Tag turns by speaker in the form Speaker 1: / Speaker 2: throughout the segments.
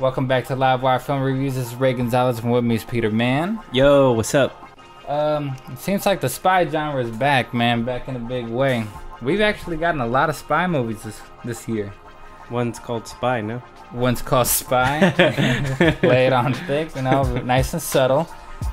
Speaker 1: Welcome back to LiveWire Film Reviews. This is Ray Gonzalez, and with me is Peter Mann.
Speaker 2: Yo, what's up?
Speaker 1: It seems like the spy genre is back, man, back in a big way. We've actually gotten a lot of spy movies this year.
Speaker 2: One's called Spy, no?
Speaker 1: One's called Spy. Lay it on thick, nice and subtle.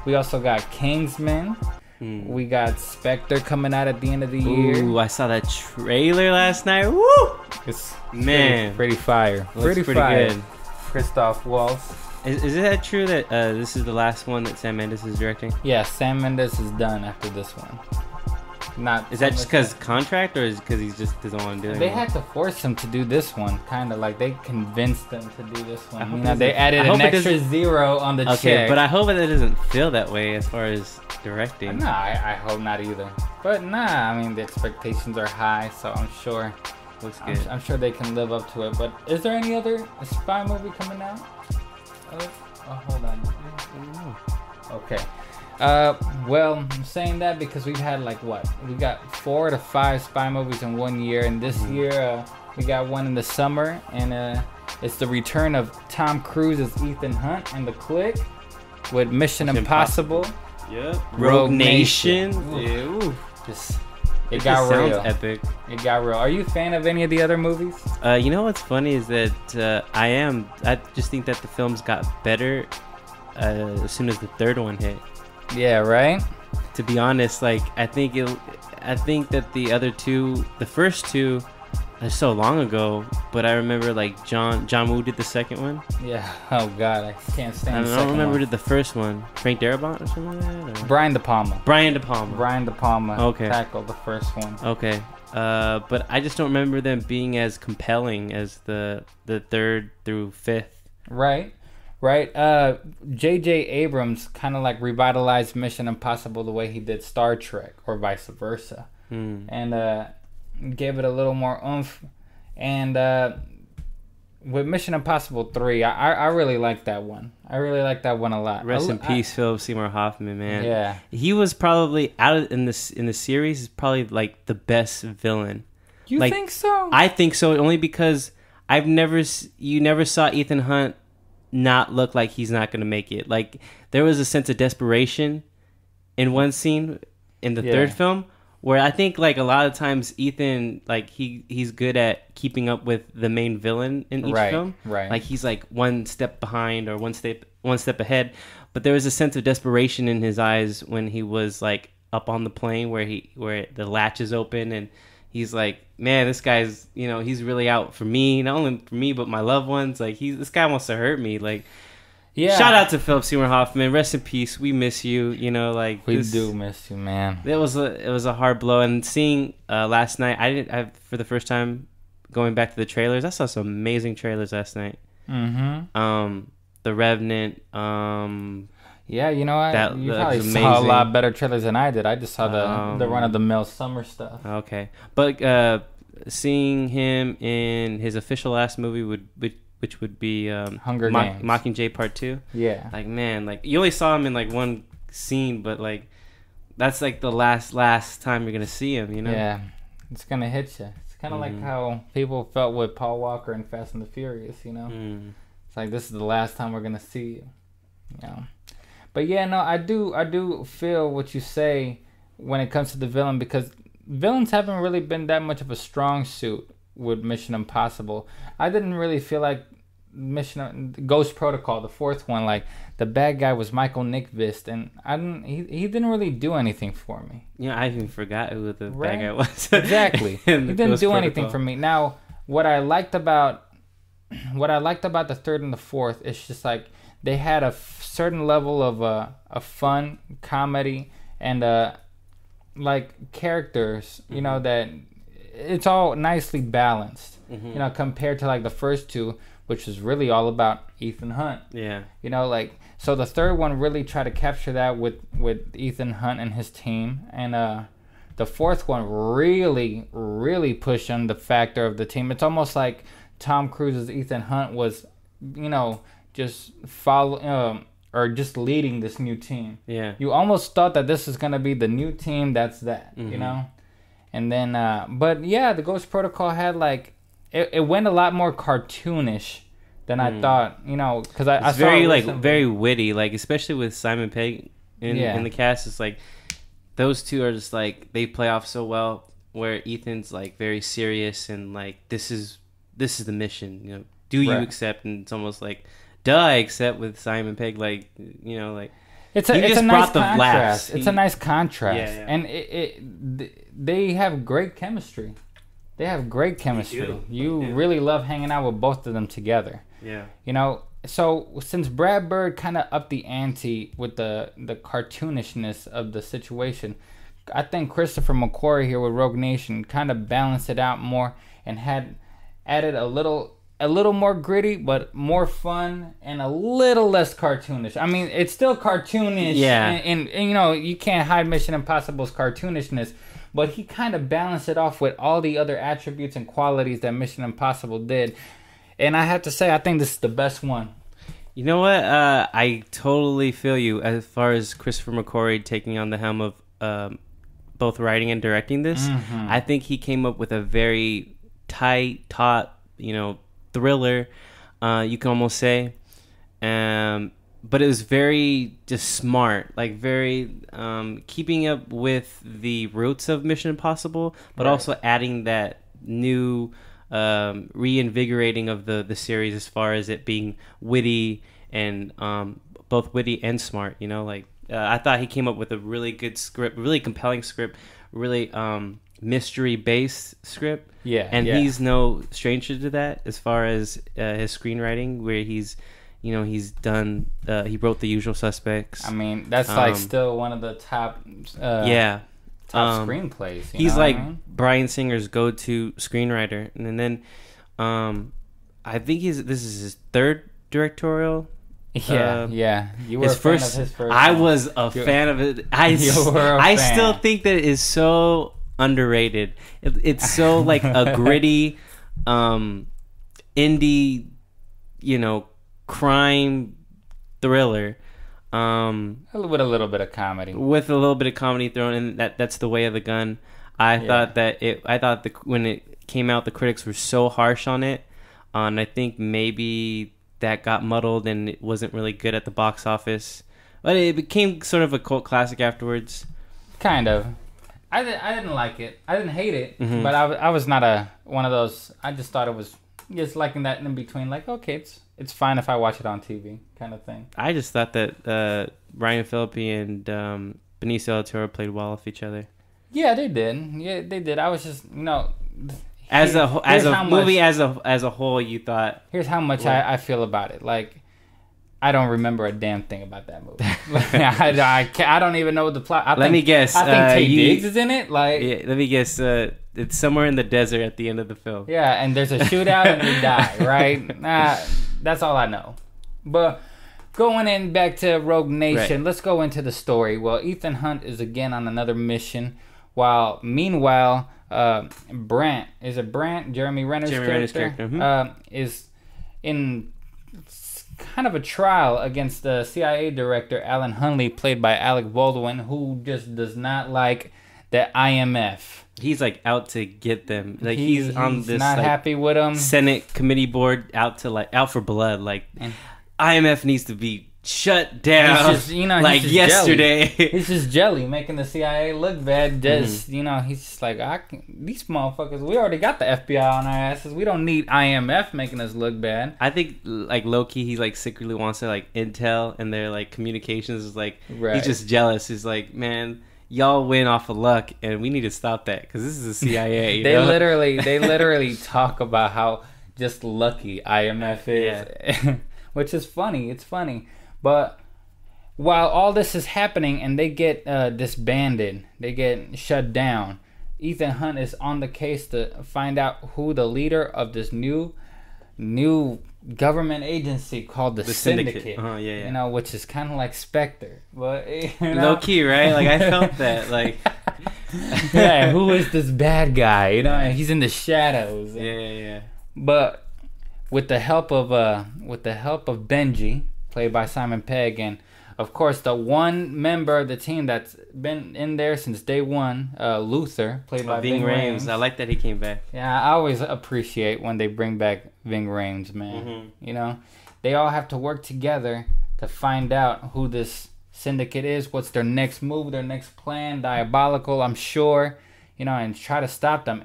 Speaker 1: We also got Kingsman. We got Spectre coming out at the end of the year.
Speaker 2: Ooh, I saw that trailer last night. Woo!
Speaker 1: It's
Speaker 2: Man,
Speaker 1: pretty fire.
Speaker 2: Looks pretty good.
Speaker 1: Christoph Waltz.
Speaker 2: Is that true that this is the last one that Sam Mendes is directing?
Speaker 1: Yeah, Sam Mendes is done after this one.
Speaker 2: Is that just because contract, or is it because he just doesn't want to do it?
Speaker 1: They had to force him to do this one, kind of like they convinced them to do this one. They added an extra zero on the check.
Speaker 2: Okay, but I hope that it doesn't feel that way as far as directing.
Speaker 1: Nah, I hope not either. But nah, I mean the expectations are high, so I'm sure.
Speaker 2: Looks good.
Speaker 1: I'm sure they can live up to it. But is there any other spy movie coming out? Hold on. Okay. Well, I'm saying that because we've had we got 4 to 5 spy movies in 1 year, and this year we got one in the summer, and it's the return of Tom Cruise as Ethan Hunt and The Click with Mission Impossible.
Speaker 2: Yep. Rouge Nation.
Speaker 1: Ooh. It got real.
Speaker 2: Sounds epic.
Speaker 1: It got real. Are you a fan of any of the other movies?
Speaker 2: You know what's funny is that I am. I just think that the films got better as soon as the third one hit.
Speaker 1: Yeah, right.
Speaker 2: To be honest, I think that the first two, are so long ago. But I remember John Woo did the second one.
Speaker 1: Yeah. Oh God, I can't stand.
Speaker 2: I don't remember who did the first one. Frank Darabont or something like that. Or?
Speaker 1: Brian De Palma.
Speaker 2: Brian De Palma.
Speaker 1: Okay. Tackled the first one.
Speaker 2: Okay. But I just don't remember them being as compelling as the third through fifth.
Speaker 1: Right. J.J. Abrams kind of revitalized Mission Impossible the way he did Star Trek, or vice versa, and gave it a little more oomph. And with Mission Impossible 3, I really like that one. I really like that one a lot.
Speaker 2: Rest in peace, Philip Seymour Hoffman, man.
Speaker 1: Yeah,
Speaker 2: he was probably in the series. Is probably the best villain.
Speaker 1: You think so?
Speaker 2: I think so, only because you never saw Ethan Hunt not look like he's not gonna make it. There was a sense of desperation in one scene in the third film, where I think a lot of times Ethan he's good at keeping up with the main villain in each film. Right. He's one step behind or one step ahead. But there was a sense of desperation in his eyes when he was up on the plane where the latch is open, and he's man, this guy's, he's really out for me, not only for me, but my loved ones. This guy wants to hurt me. Yeah. Shout out to Philip Seymour Hoffman. Rest in peace. We miss you.
Speaker 1: We do miss you, man.
Speaker 2: It was a hard blow. And seeing last night, for the first time going back to the trailers, I saw some amazing trailers last night. Mm-hmm. The Revenant.
Speaker 1: Yeah, you probably saw a lot better trailers than I did. I just saw the run-of-the-mill summer stuff.
Speaker 2: Okay. But seeing him in his official last movie, which would be
Speaker 1: Hunger Games.
Speaker 2: Mockingjay Part 2.
Speaker 1: Yeah.
Speaker 2: Man, you only saw him in one scene, but that's the last time you're going to see him,
Speaker 1: Yeah. It's going to hit you. It's kind of like how people felt with Paul Walker in Fast and the Furious, It's this is the last time we're going to see you, But yeah, no, I do feel what you say when it comes to the villain, because villains haven't really been that much of a strong suit with Mission Impossible. I didn't really feel like Ghost Protocol, the fourth one, the bad guy was Michael Nyqvist, and he didn't really do anything for me.
Speaker 2: Yeah, I even forgot who the bad guy was.
Speaker 1: Exactly. He didn't do anything for me. Now, what I liked about the third and the fourth is just they had a certain level of fun, comedy, and characters, that it's all nicely balanced, compared to the first two, which was really all about Ethan Hunt.
Speaker 2: Yeah.
Speaker 1: So the third one really tried to capture that with Ethan Hunt and his team, and the fourth one really, really pushed on the factor of the team. It's almost like Tom Cruise's Ethan Hunt was, just follow or just leading this new team.
Speaker 2: Yeah.
Speaker 1: You almost thought that this is gonna be the new team that's that, And then but yeah, the Ghost Protocol had it went a lot more cartoonish than I thought. You know, because I saw
Speaker 2: very like very witty, like especially with Simon Pegg in the cast. It's like those two are just like they play off so well. Where Ethan's like very serious and like this is the mission. You know, do you accept? And it's almost like, duh, I accept with Simon Pegg. Like you know, like
Speaker 1: it's a nice contrast. It's a nice contrast, and they have great chemistry. They have great chemistry. You really love hanging out with both of them together.
Speaker 2: Yeah,
Speaker 1: you know. So since Brad Bird kind of upped the ante with the cartoonishness of the situation, I think Christopher McQuarrie here with Rogue Nation kind of balanced it out more and had added a little more gritty, but more fun and a little less cartoonish. I mean, it's still cartoonish, and you know you can't hide Mission Impossible's cartoonishness, but he kind of balanced it off with all the other attributes and qualities that Mission Impossible did. And I have to say, I think this is the best one.
Speaker 2: You know what? I totally feel you as far as Christopher McQuarrie taking on the helm of both writing and directing this. Mm-hmm. I think he came up with a very taut, you know, thriller, you can almost say. But it was very just smart, like very keeping up with the roots of Mission Impossible, but also adding that new reinvigorating of the series as far as it being witty and both witty and smart, you know, like I thought he came up with a really good script, really compelling script, really mystery based script. And he's no stranger to that as far as his screenwriting, where he's done he wrote The Usual Suspects.
Speaker 1: I mean, that's like still one of the top top screenplays.
Speaker 2: He's like Bryan Singer's go-to screenwriter, and then I think this is his third directorial.
Speaker 1: You were a fan of his first.
Speaker 2: I was a fan of it. I still think that it is so underrated. It's so like a gritty, indie, you know, crime thriller.
Speaker 1: With a little bit of comedy.
Speaker 2: With a little bit of comedy thrown in. That's the way of the gun. I thought when it came out, the critics were so harsh on it, and I think maybe that got muddled and it wasn't really good at the box office. But it became sort of a cult classic afterwards.
Speaker 1: Kind of. I didn't like it. I didn't hate it, but I was not one of those. I just thought it was just liking that in between. Like, okay, it's fine if I watch it on TV, kind of thing.
Speaker 2: I just thought that Ryan Phillippe and Benicio del Toro played well off each other.
Speaker 1: Yeah, they did. Yeah, they did. I was just, you know,
Speaker 2: as a movie as a whole, you thought.
Speaker 1: Here's how much I feel about it. Like, I don't remember a damn thing about that movie. I don't even know the plot.
Speaker 2: Let me guess.
Speaker 1: I think Taye Diggs is in it. Like,
Speaker 2: yeah, let me guess. It's somewhere in the desert at the end of the film.
Speaker 1: Yeah, and there's a shootout and they die. Right? That's all I know. But going in back to Rogue Nation, let's go into the story. Well, Ethan Hunt is again on another mission, while meanwhile, Brant, Jeremy Renner's character, is in kind of a trial against the CIA director Alan Hunley, played by Alec Baldwin, who just does not like the IMF.
Speaker 2: He's like out to get them. Like he's on this
Speaker 1: not happy with them.
Speaker 2: Senate committee board out for blood. Like IMF needs to be shut down.
Speaker 1: He's just,
Speaker 2: like
Speaker 1: he's
Speaker 2: yesterday.
Speaker 1: He's just jelly, making the CIA look bad. Just he's just like, these motherfuckers. We already got the FBI on our asses. We don't need IMF making us look bad.
Speaker 2: I think like low key, he like secretly wants to like intel and their like communications is like he's just jealous. He's like, man, y'all win off of luck, and we need to stop that because this is the CIA.
Speaker 1: They literally talk about how just lucky IMF is, which is funny. It's funny. But while all this is happening and they get disbanded, they get shut down, Ethan Hunt is on the case to find out who the leader of this new government agency called the Syndicate. You know, which is kind of like Spectre. But
Speaker 2: low key, right? Like I felt that. Like,
Speaker 1: who is this bad guy? You know, and he's in the shadows.
Speaker 2: Yeah.
Speaker 1: But with the help of Benji, played by Simon Pegg, and of course, the one member of the team that's been in there since day one, Luther, played by Ving Rhames.
Speaker 2: I like that he came back.
Speaker 1: Yeah, I always appreciate when they bring back Ving Rhames, man. Mm-hmm. You know, they all have to work together to find out who this syndicate is, what's their next move, their next plan, diabolical, I'm sure, you know, and try to stop them.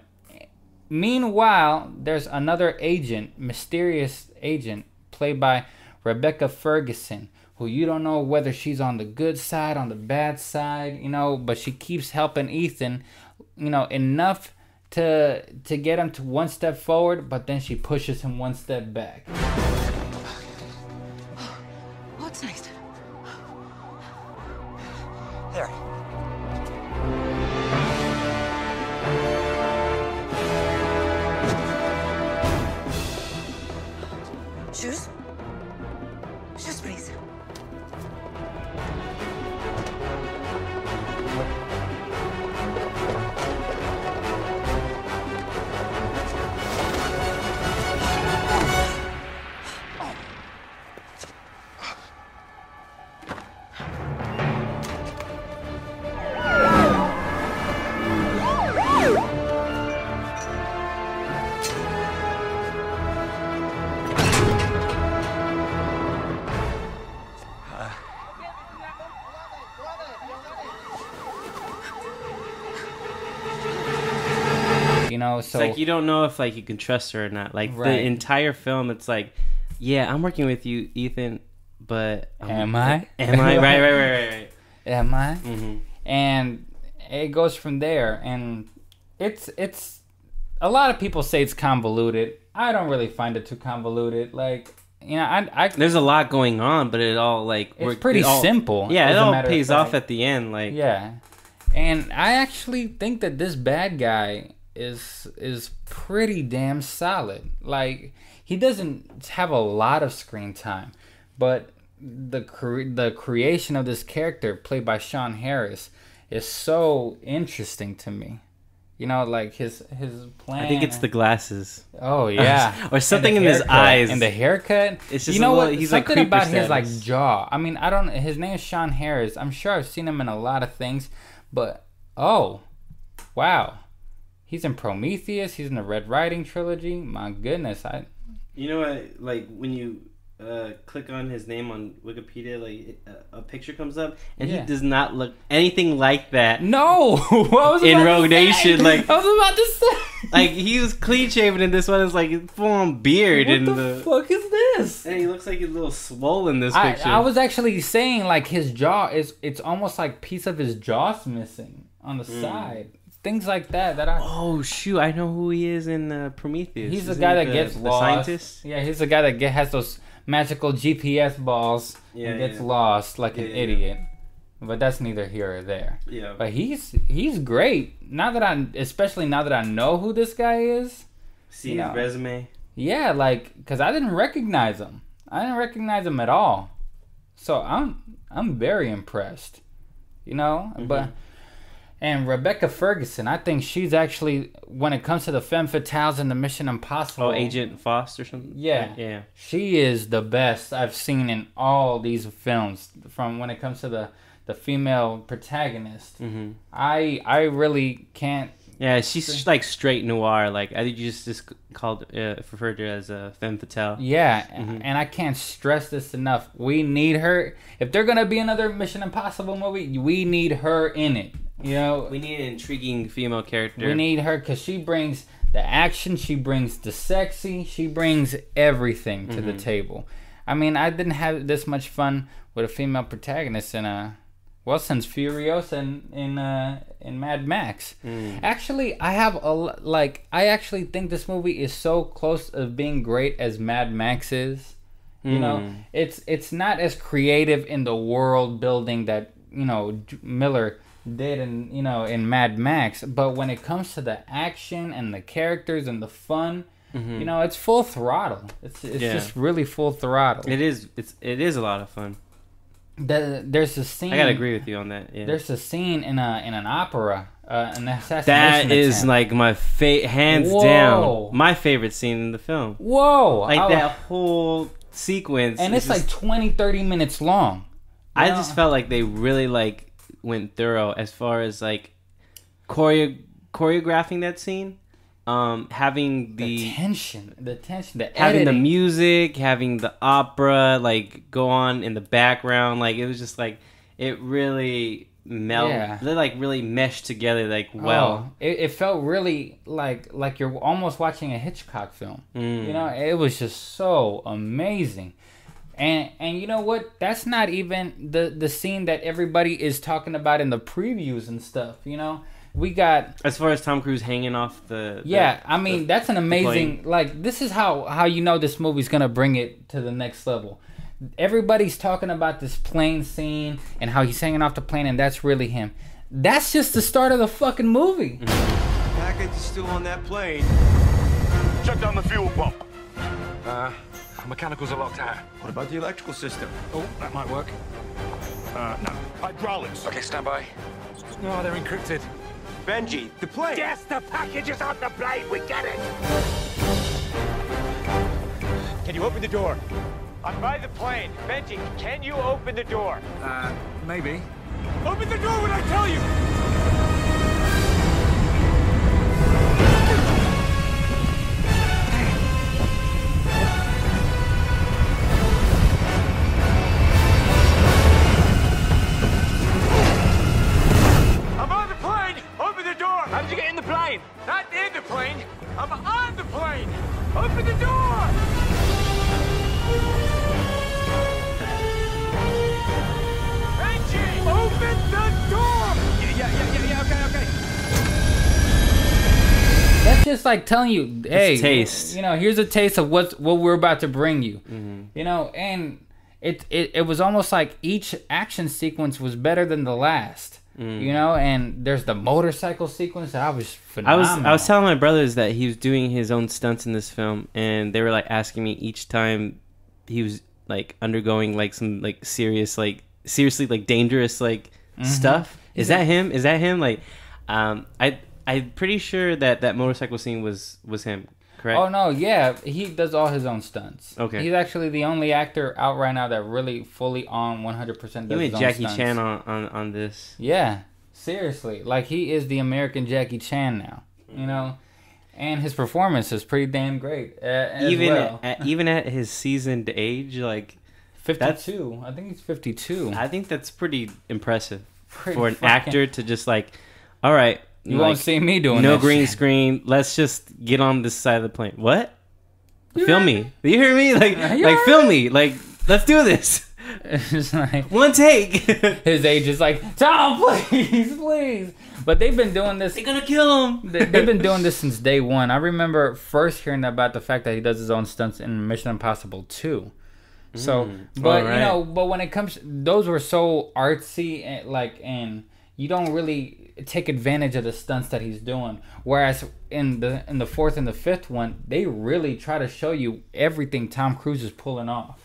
Speaker 1: Meanwhile, there's another agent, mysterious agent, played by Rebecca Ferguson, who you don't know whether she's on the good side, on the bad side, you know, but she keeps helping Ethan, you know, enough to get him to one step forward, but then she pushes him one step back.
Speaker 3: What's next? There. Shoes? Shoes, please.
Speaker 1: You know, so
Speaker 2: it's like you don't know if like you can trust her or not. Like the entire film, it's like, yeah, I'm working with you, Ethan, but
Speaker 1: am I?
Speaker 2: Am I? Right.
Speaker 1: Am I?
Speaker 2: Mm-hmm.
Speaker 1: And it goes from there, and it's a lot of people say it's convoluted. I don't really find it too convoluted. Like, you know, I
Speaker 2: there's a lot going on, but it all like
Speaker 1: it's pretty simple.
Speaker 2: Yeah, it all pays off at the end. Like,
Speaker 1: yeah, and I actually think that this bad guy is pretty damn solid. Like, he doesn't have a lot of screen time, but the creation of this character played by Sean Harris is so interesting to me. You know, like his plan.
Speaker 2: I think it's the glasses.
Speaker 1: Oh yeah,
Speaker 2: or something in his eyes
Speaker 1: and the haircut.
Speaker 2: It's just,
Speaker 1: you know what?
Speaker 2: He's
Speaker 1: something
Speaker 2: like
Speaker 1: about
Speaker 2: status.
Speaker 1: his like jaw. I mean, I don't. His name is Sean Harris. I'm sure I've seen him in a lot of things, but oh, wow. He's in Prometheus. He's in the Red Riding trilogy. My goodness,
Speaker 2: You know what? Like when you click on his name on Wikipedia, like a picture comes up, and he does not look anything like that.
Speaker 1: No,
Speaker 2: in Rouge Nation, like
Speaker 1: I was about to say,
Speaker 2: like he was clean shaven in this one. It's like full on beard.
Speaker 1: What the fuck is this?
Speaker 2: And he looks like he's a little swollen in this picture.
Speaker 1: I was actually saying like his jaw it's almost like piece of his jaw's missing on the side. Things like that I...
Speaker 2: Oh, shoot. I know who he is in Prometheus.
Speaker 1: He's the guy that gets lost.
Speaker 2: The scientist?
Speaker 1: Yeah, he's the guy that has those magical GPS balls and gets lost like an idiot. But that's neither here or there.
Speaker 2: Yeah.
Speaker 1: But he's great. Especially now that I know who this guy is.
Speaker 2: See his resume?
Speaker 1: Yeah, like, because I didn't recognize him. I didn't recognize him at all. So I'm very impressed. You know?
Speaker 2: Mm-hmm.
Speaker 1: But... And Rebecca Ferguson, I think she's actually, when it comes to the femme fatales and the Mission Impossible...
Speaker 2: Oh, Agent Faust or something?
Speaker 1: Yeah. She is the best I've seen in all these films. From when it comes to the female protagonist.
Speaker 2: Mm-hmm.
Speaker 1: I really can't...
Speaker 2: Yeah, she's like straight noir. Like, I think you just referred to her as a femme fatale.
Speaker 1: Yeah, and I can't stress this enough. We need her. If they're going to be another Mission Impossible movie, we need her in it. You know,
Speaker 2: we need an intriguing female character.
Speaker 1: We need her because she brings the action, she brings the sexy, she brings everything to the table. I mean, I didn't have this much fun with a female protagonist since Furiosa in Mad Max. Actually, I actually think this movie is so close of being great as Mad Max is. You know, it's not as creative in the world building that, you know, Miller did in Mad Max, but when it comes to the action and the characters and the fun, you know, it's full throttle. It's just really full throttle.
Speaker 2: It is a lot of fun.
Speaker 1: There's a scene.
Speaker 2: I gotta agree with you on that. Yeah.
Speaker 1: There's a scene in an opera, an assassination
Speaker 2: that is
Speaker 1: attempt.
Speaker 2: like my hands down my favorite scene in the film.
Speaker 1: Whoa!
Speaker 2: Like that whole sequence,
Speaker 1: and it's like 20-30 minutes long.
Speaker 2: I just felt like they really like went thorough as far as like choreographing that scene. Having the
Speaker 1: tension, the
Speaker 2: having
Speaker 1: editing.
Speaker 2: the music, having the opera like go on in the background, like it was just like it really they like really meshed together like well.
Speaker 1: It felt really like you're almost watching a Hitchcock film. You know, it was just so amazing. And you know what? That's not even the scene that everybody is talking about in the previews and stuff. You know, we got
Speaker 2: as far as Tom Cruise hanging off the
Speaker 1: I mean that's an amazing like this is how you know this movie's gonna bring it to the next level. Everybody's talking about this plane scene and how he's hanging off the plane and that's really him. That's just the start of the fucking movie.
Speaker 4: Package is still on that plane.
Speaker 5: Check down the fuel pump. Mechanicals are locked out.
Speaker 4: What about the electrical system?
Speaker 5: Oh, that might work. No. Hydraulics. Okay, stand by. No, they're encrypted.
Speaker 4: Benji, the plane!
Speaker 5: Yes, the package is on the plane. We get it.
Speaker 4: Can you open the door?
Speaker 6: I'm by the plane. Benji, can you open the door?
Speaker 5: Maybe.
Speaker 4: Open the door when I tell you!
Speaker 6: I'm on the plane! Open the door!
Speaker 4: How did you get in the plane?
Speaker 6: Not in the plane! I'm on the plane! Open the door! Benji! Open the door!
Speaker 4: Yeah, okay.
Speaker 1: That's just like telling you, hey,
Speaker 2: taste.
Speaker 1: You know, here's a taste of what we're about to bring you. You know, and it was almost like each action sequence was better than the last. You know, and there's the motorcycle sequence that was phenomenal.
Speaker 2: I was telling my brothers that he was doing his own stunts in this film, and they were like asking me each time he was like undergoing like some like seriously like dangerous like stuff. Is that him? Like, I'm pretty sure that motorcycle scene was him. Correct?
Speaker 1: Oh no, yeah, he does all his own stunts.
Speaker 2: Okay,
Speaker 1: he's actually the only actor out right now that really fully on 100% does
Speaker 2: he made
Speaker 1: his own
Speaker 2: Jackie
Speaker 1: stunts.
Speaker 2: Chan on this.
Speaker 1: Yeah, seriously, like he is the American Jackie Chan now. You know, and his performance is pretty damn great.
Speaker 2: Even at his seasoned age, like
Speaker 1: 52. I think he's 52.
Speaker 2: I think that's pretty impressive for an actor to just like, all right.
Speaker 1: You won't see me doing
Speaker 2: no
Speaker 1: that
Speaker 2: green
Speaker 1: shit.
Speaker 2: screen. Let's just get on this side of the plane. What? Film me. Do you hear me? Like film me. Like, let's do this.
Speaker 1: It's like
Speaker 2: one take.
Speaker 1: His age is like, Tom, please. But they've been doing this.
Speaker 2: They're gonna kill him.
Speaker 1: They've been doing this since day one. I remember first hearing about the fact that he does his own stunts in Mission Impossible 2. So, but you know, but when it comes, those were so artsy and you don't really take advantage of the stunts that he's doing. Whereas in the fourth and the fifth one, they really try to show you everything Tom Cruise is pulling off.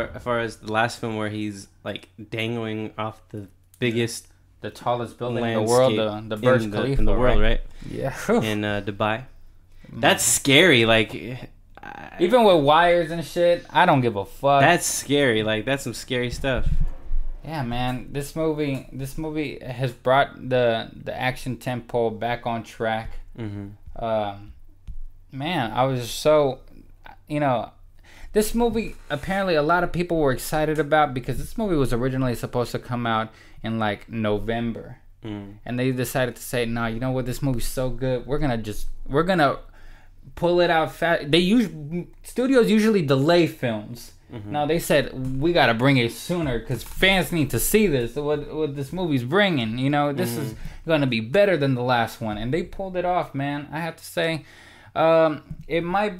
Speaker 2: As far as the last film where he's like dangling off the biggest,
Speaker 1: the tallest building in the world, the Burj Khalifa
Speaker 2: in the world, right?
Speaker 1: Yeah,
Speaker 2: in Dubai. That's scary. Like,
Speaker 1: even with wires and shit, I don't give a fuck.
Speaker 2: That's scary. Like, that's some scary stuff.
Speaker 1: Yeah, man. This movie has brought the action tempo back on track. Man, I was so, you know, this movie, apparently a lot of people were excited about because this movie was originally supposed to come out in like November. And they decided to say, no, you know what, this movie's so good, we're gonna pull it out fast. Studios usually delay films. Now they said, we gotta bring it sooner because fans need to see this, what this movie's bringing. You know, this is gonna be better than the last one, and they pulled it off, man. I have to say, it might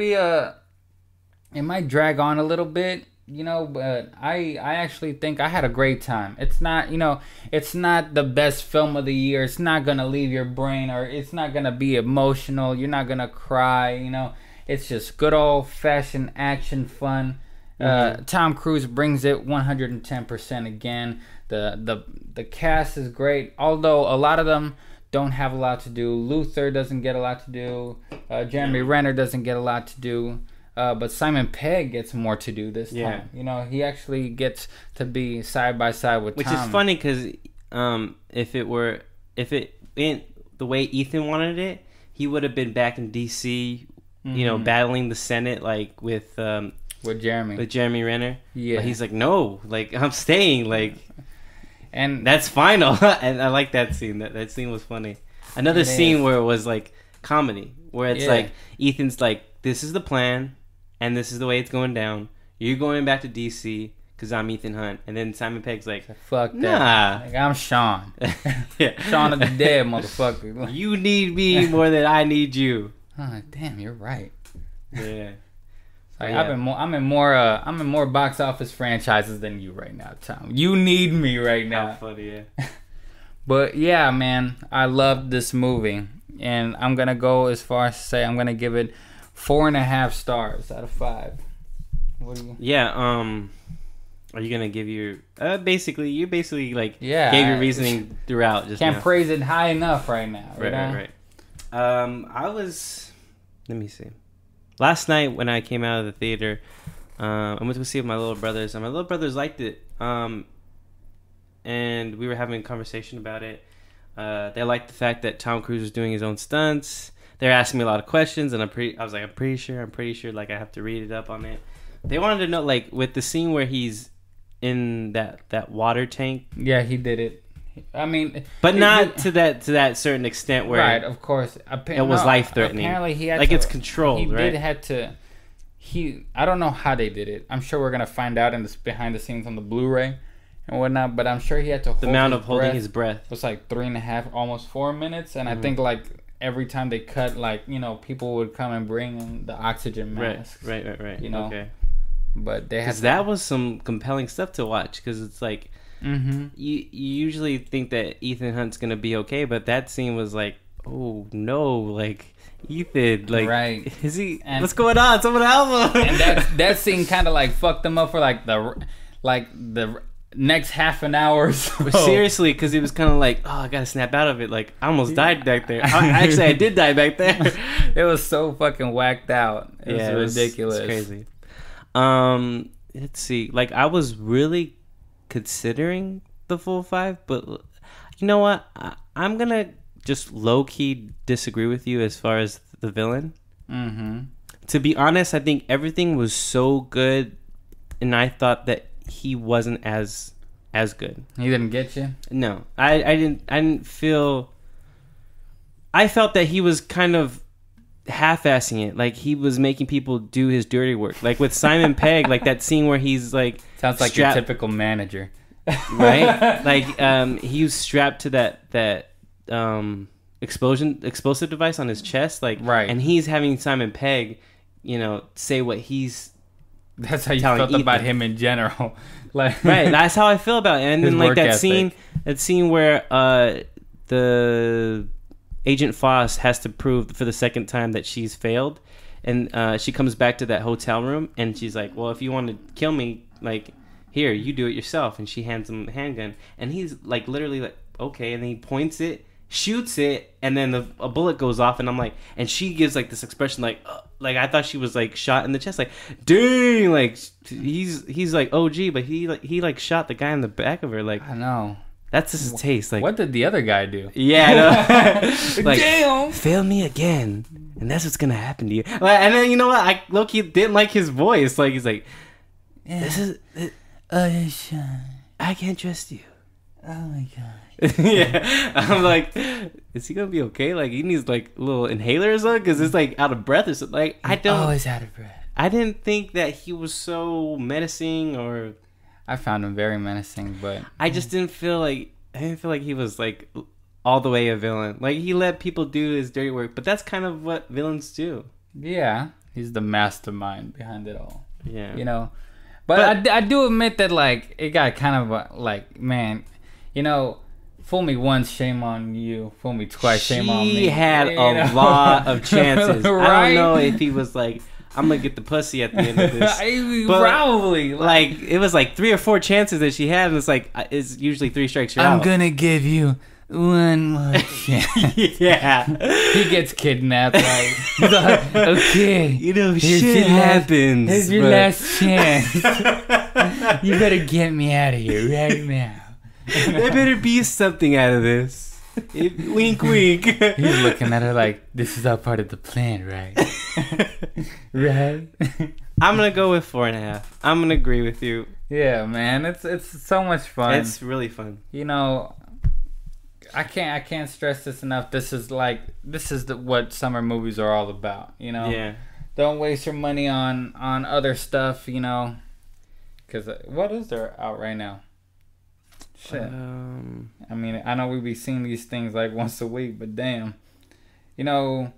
Speaker 1: drag on a little bit, you know, but I actually think I had a great time. It's not, you know, it's not the best film of the year. It's not gonna leave your brain, or it's not gonna be emotional. You're not gonna cry, you know. It's just good old fashioned action fun. Tom Cruise brings it 110% again. The cast is great, although a lot of them don't have a lot to do. Luther doesn't get a lot to do. Jeremy Renner doesn't get a lot to do. But Simon Pegg gets more to do this time. You know, he actually gets to be side by side with Tom.
Speaker 2: Which is funny because if it went the way Ethan wanted it, he would have been back in DC, you know, battling the Senate like with Jeremy Renner. Yeah, but he's like, no, like I'm staying, like, and that's final. And I like that scene. That scene was funny. Another scene where it was like comedy, where it's like Ethan's like, this is the plan. And this is the way it's going down. You're going back to DC because I'm Ethan Hunt. And then Simon Pegg's like,
Speaker 1: fuck that.
Speaker 2: Nah.
Speaker 1: Like, I'm Sean. Shaun of the Dead, motherfucker.
Speaker 2: You need me more than I need you.
Speaker 1: Oh, damn, you're right.
Speaker 2: Yeah.
Speaker 1: Like, I'm in more box office franchises than you right now, Tom. You need me right now.
Speaker 2: How funny, yeah.
Speaker 1: But yeah, man, I loved this movie. And I'm going to go as far as to say I'm going to give it 4.5 stars out of 5. What do you?
Speaker 2: Yeah. Are you gonna give your you basically like gave your reasoning throughout? Just
Speaker 1: can't praise it high enough right now.
Speaker 2: Right. Let me see. Last night when I came out of the theater, I went to see it with my little brothers, and my little brothers liked it. And we were having a conversation about it. They liked the fact that Tom Cruise was doing his own stunts. They're asking me a lot of questions, and I was like, I'm pretty sure, like, I have to read it up on it. They wanted to know, like, with the scene where he's in that water tank.
Speaker 1: Yeah, he did it. I mean,
Speaker 2: but not to that certain extent where,
Speaker 1: right? Of course,
Speaker 2: it was life threatening.
Speaker 1: Apparently, he had
Speaker 2: like it's controlled.
Speaker 1: He
Speaker 2: right?
Speaker 1: did had to. I don't know how they did it. I'm sure we're gonna find out in this behind the scenes on the Blu-ray and whatnot. But I'm sure he had to.
Speaker 2: The amount of holding his breath
Speaker 1: was like 3.5, almost 4 minutes, and I think like. Every time they cut, like, you know, people would come and bring in the oxygen masks.
Speaker 2: Right.
Speaker 1: You know?
Speaker 2: Okay.
Speaker 1: But they had
Speaker 2: that was some compelling stuff to watch because it's like you usually think that Ethan Hunt's gonna be okay, but that scene was like, oh no, like Ethan, like,
Speaker 1: right?
Speaker 2: Is he? What's going on? Someone help him!
Speaker 1: And that scene kind of like fucked them up for like the next half an hour or so.
Speaker 2: Seriously, because it was kind of like, oh, I gotta snap out of it. Like, I almost died back there. Actually, I did die back there.
Speaker 1: It was so fucking whacked out. It was ridiculous.
Speaker 2: It's crazy. Let's see. Like, I was really considering the full 5, but you know what? I'm gonna just low key disagree with you as far as the villain. To be honest, I think everything was so good, and I thought that he wasn't as good.
Speaker 1: He didn't get you?
Speaker 2: No. I didn't feel. I felt that he was kind of half-assing it. Like, he was making people do his dirty work. Like with Simon Pegg, like that scene where he's like
Speaker 1: sounds like your typical manager.
Speaker 2: Right? Like he was strapped to that explosive device on his chest, like,
Speaker 1: right.
Speaker 2: And he's having Simon Pegg, you know, say what he's.
Speaker 1: That's how you felt Ethan. About him in general. Like,
Speaker 2: right, that's how I feel about it. And then like that scene where the Agent Foss has to prove for the second time that she's failed, and she comes back to that hotel room and she's like, well, if you want to kill me, like, here, you do it yourself. And she hands him a handgun, and he's like literally like, okay, and then he points it, shoots it, and then a bullet goes off, and I'm like, and she gives like this expression like I thought she was like shot in the chest, like, dang, like he's like OG, but he shot the guy in the back of her. Like,
Speaker 1: I know
Speaker 2: That's just his taste. Like,
Speaker 1: what did the other guy do?
Speaker 2: Yeah, I know. Like,
Speaker 1: damn.
Speaker 2: Fail me again, and that's what's gonna happen to you. Like, and then you know what? I low-key didn't like his voice. Like, he's like, "This is, I can't trust you."
Speaker 1: Oh my god.
Speaker 2: Yeah, I'm like, is he gonna be okay? Like, he needs like a little inhaler or something because it's like out of breath or something. Like, I don't.
Speaker 1: Always out of breath.
Speaker 2: I didn't think that he was so menacing, or
Speaker 1: I found him very menacing, but
Speaker 2: I just didn't feel like he was like all the way a villain. Like, he let people do his dirty work, but that's kind of what villains do.
Speaker 1: Yeah, he's the mastermind behind it all.
Speaker 2: Yeah,
Speaker 1: you know. But I do admit that, like, it got kind of like, man, you know. Fool me once, shame on you. Fool me twice, shame on me.
Speaker 2: He had a lot of chances.
Speaker 1: Right?
Speaker 2: I don't know if he was like, I'm gonna get the pussy at the end of this.
Speaker 1: Probably.
Speaker 2: Like, it was like 3 or 4 chances that she had, and it's like, it's usually 3 strikes you're out.
Speaker 1: I'm gonna give you one more chance.
Speaker 2: Yeah.
Speaker 1: He gets kidnapped. Like, he's like, okay.
Speaker 2: You know, shit happens.
Speaker 1: Here's your last chance. You better get me out of here right now.
Speaker 2: There better be something out of this. Wink, wink.
Speaker 1: He's looking at her like, this is all part of the plan, right? Right?
Speaker 2: I'm gonna go with 4.5. I'm gonna agree with you.
Speaker 1: Yeah, man, it's so much fun.
Speaker 2: It's really fun.
Speaker 1: You know, I can't stress this enough. This is what summer movies are all about. You know,
Speaker 2: yeah.
Speaker 1: Don't waste your money on other stuff. You know, because what is there out right now? Shit. I mean, I know we be seeing these things like once a week, but damn, you know,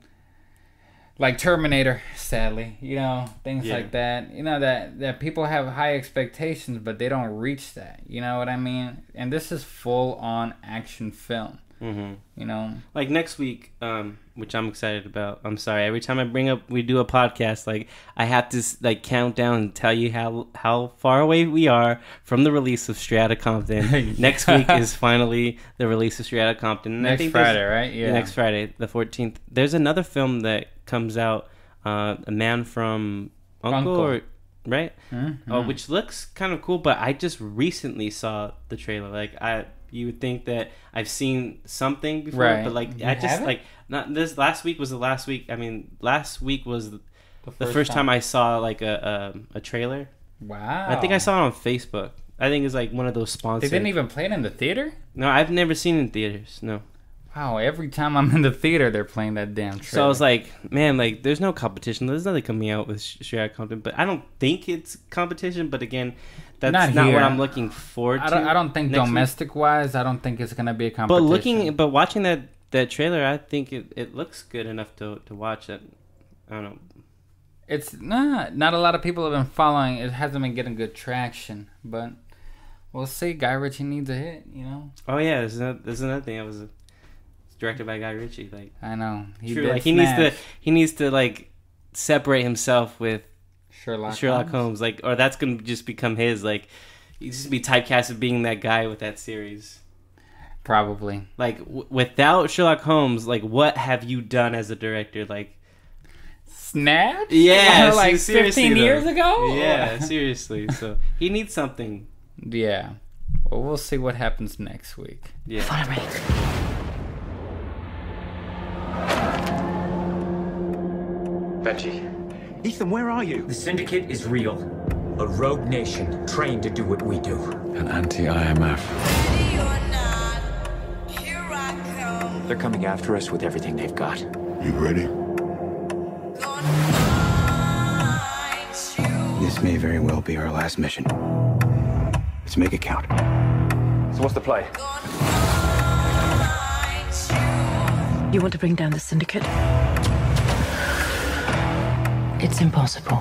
Speaker 1: like Terminator, sadly, you know, things like that. You know, that people have high expectations, but they don't reach that. You know what I mean? And this is full on action film. Mm-hmm. You know,
Speaker 2: like next week, which I'm excited about. I'm sorry, every time we do a podcast, like I have to like count down and tell you how far away we are from the release of Straight Outta Compton. Next week is finally the release of Straight Outta Compton.
Speaker 1: Next Friday, right? Yeah,
Speaker 2: next Friday, the 14th. There's another film that comes out, A Man from Uncle. Right? Mm-hmm. Which looks kind of cool, but I just recently saw the trailer. Like, you would think that I've seen something before, right. But like, I just like not this. Last week was the last week. I mean, last week was the first time I saw like a trailer.
Speaker 1: Wow!
Speaker 2: I think I saw it on Facebook. I think it's like one of those sponsored.
Speaker 1: They didn't even play it in the theater.
Speaker 2: No, I've never seen it in theaters. No.
Speaker 1: Wow! Every time I'm in the theater, they're playing that damn trailer.
Speaker 2: So I was like, man, like, there's no competition. There's nothing coming out with Straight Outta Compton, but I don't think it's competition. But again, that's not what I'm looking forward to.
Speaker 1: I don't think domestic wise, I don't think it's gonna be a competition.
Speaker 2: But watching that trailer, I think it looks good enough to watch it. I don't know.
Speaker 1: It's not a lot of people have been following. It hasn't been getting good traction, but we'll see. Guy Ritchie needs a hit, you know.
Speaker 2: Oh yeah, there's another thing. It's directed by Guy Ritchie. Like,
Speaker 1: I know
Speaker 2: he needs to like separate himself with
Speaker 1: Sherlock
Speaker 2: Holmes, like, or that's gonna just become his, like, he's just be typecasted being that guy with that series.
Speaker 1: Probably.
Speaker 2: Like, without Sherlock Holmes, like, what have you done as a director? Like,
Speaker 1: Snatch?
Speaker 2: Yeah,
Speaker 1: like 15 years ago?
Speaker 2: Yeah, seriously. So he needs something.
Speaker 1: Yeah. Well, we'll see what happens next week.
Speaker 2: Yeah.
Speaker 3: Follow me.
Speaker 5: Benji. Ethan, where are you?
Speaker 7: The Syndicate is real. A rogue nation trained to do what we do.
Speaker 8: An anti-IMF.
Speaker 7: They're coming after us with everything they've got.
Speaker 8: You ready?
Speaker 9: This may very well be our last mission. Let's make it count.
Speaker 5: So what's the play?
Speaker 3: You want to bring down the Syndicate? It's impossible.